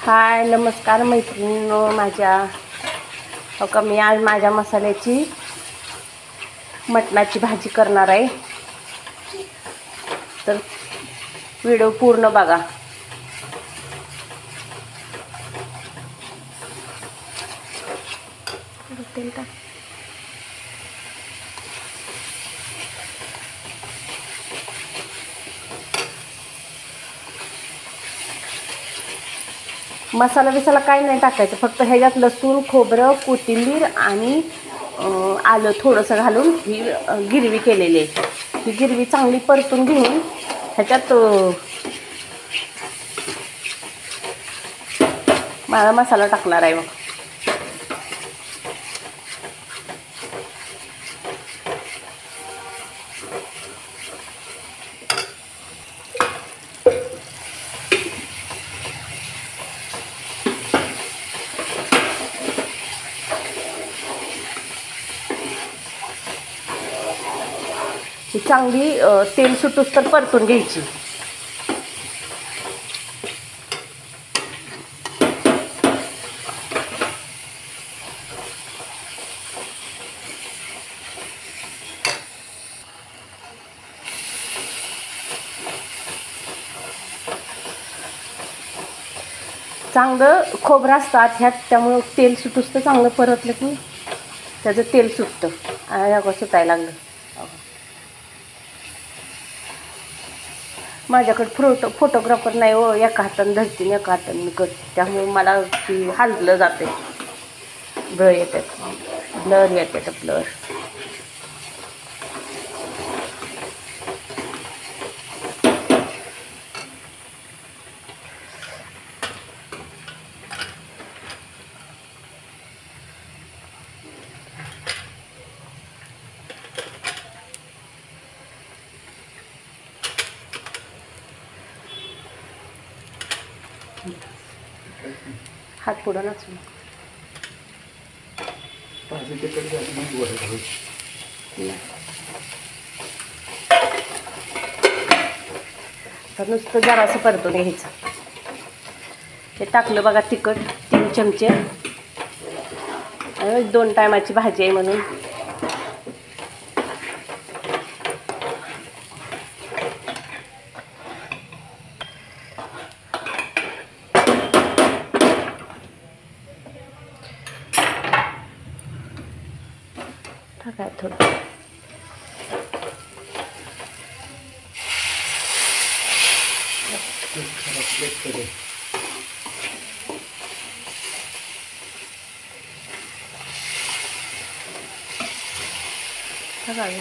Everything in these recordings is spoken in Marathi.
हाय नमस्कार मैत्रिणींनो माझ्या. हो का, मी आज माझ्या मसाल्याची मटणाची भाजी करणार आहे, तर व्हिडिओ पूर्ण बघा. तेल टाक. मसाला बिसाला काही नाही टाकायचं, फक्त ह्याच्यात लसूण खोबरं कोथिंबीर आणि आलं थोडंसं घालून ही गिरवी केलेली आहे. ही गिरवी चांगली परतून घेऊन ह्याच्यात मला मसाला टाकणार आहे. मग ही चांगली तेल सुटूस तर परतून घ्यायची. चांगलं खोबरं असतात ह्यात, त्यामुळं तेल सुटूस तर चांगलं परतलं की त्याचं तेल सुटतं. आणि सुटायला लागलं. माझ्याकडे फोटोग्राफर नाही हो, एका हातानं धरते एका हातानं मी करते, त्यामुळे मला ती हललं जाते. ब्लर येतात ब्लर. हात पुढं नाचू. तर नुसतं जरासं परतून घ्यायचं. हे टाकलं बघा तिखट 3 चमचे. 2 टायमाची भाजी आहे म्हणून. टाकाय थोडं. टाकावे.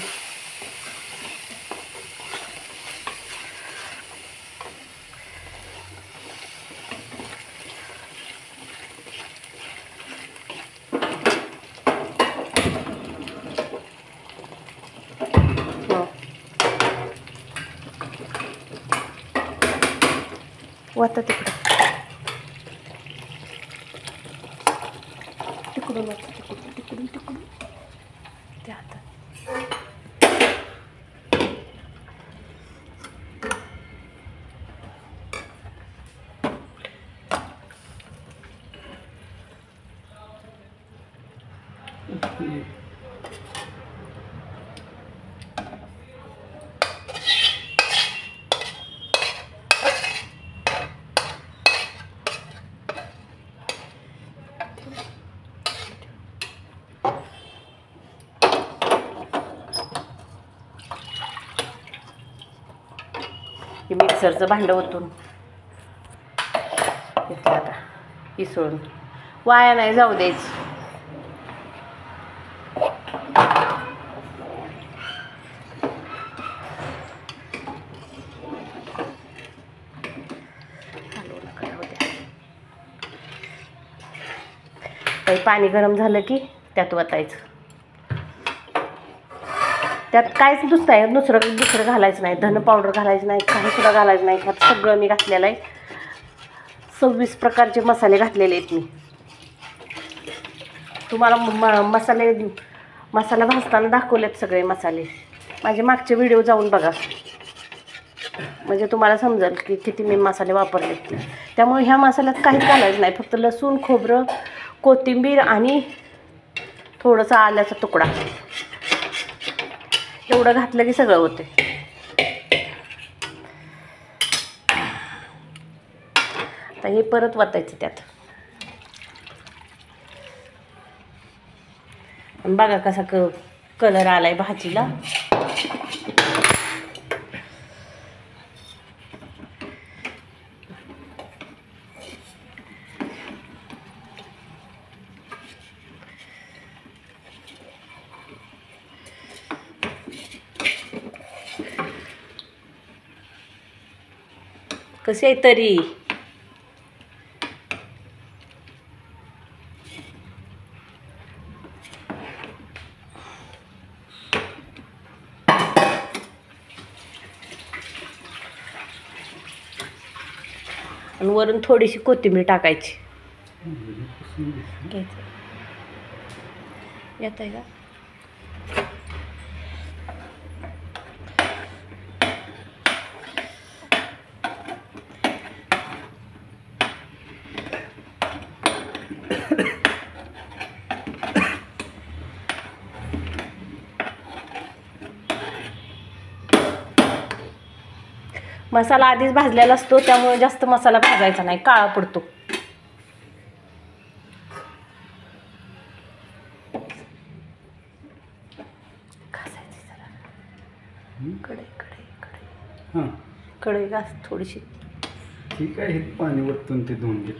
वाता तिकडं तिकडून तिकडून त्या हातात. हे मिक्सरचं भांडं ओतून घेतलं आता इसळून. वाया नाही जाऊ द्यायचं. काही पाणी गरम झालं की त्यात वतायचं. त्यात काहीच दुसरं घालायचं नाही. धन पावडर घालायचं नाही, काही सुद्धा घालायचं नाही. ह्यात सगळं मी घातलेलं आहे. 26 प्रकारचे मसाले घातलेले आहेत मी. तुम्हाला मसाला भाजताना दाखवलेत सगळे मसाले. माझे मागचे व्हिडिओ जाऊन बघा. म्हणजे तुम्हाला समजेल की किती मी मसाले वापरले. त्यामुळे ह्या मसाल्यात काहीच घालायचं नाही, फक्त लसूण, खोबरं, कोथिंबीर आणि थोडंसं आल्याचा तुकडा एवढं घातलं की सगळं होते. आता हे परत वतायचं त्यात. बघा कसा कलर आलाय भाजीला. कशी आहे तरी. आणि वरून थोडीशी कोथिंबीर टाकायची. घ्यायचं येत आहे का. मसाला आधीच भाजलेला असतो, त्यामुळे जास्त मसाला भाजायचा नाही, काळा पडतो. कढई घास थोडीशी. ठीक आहे, पाणी वरतून ते धुवून घे.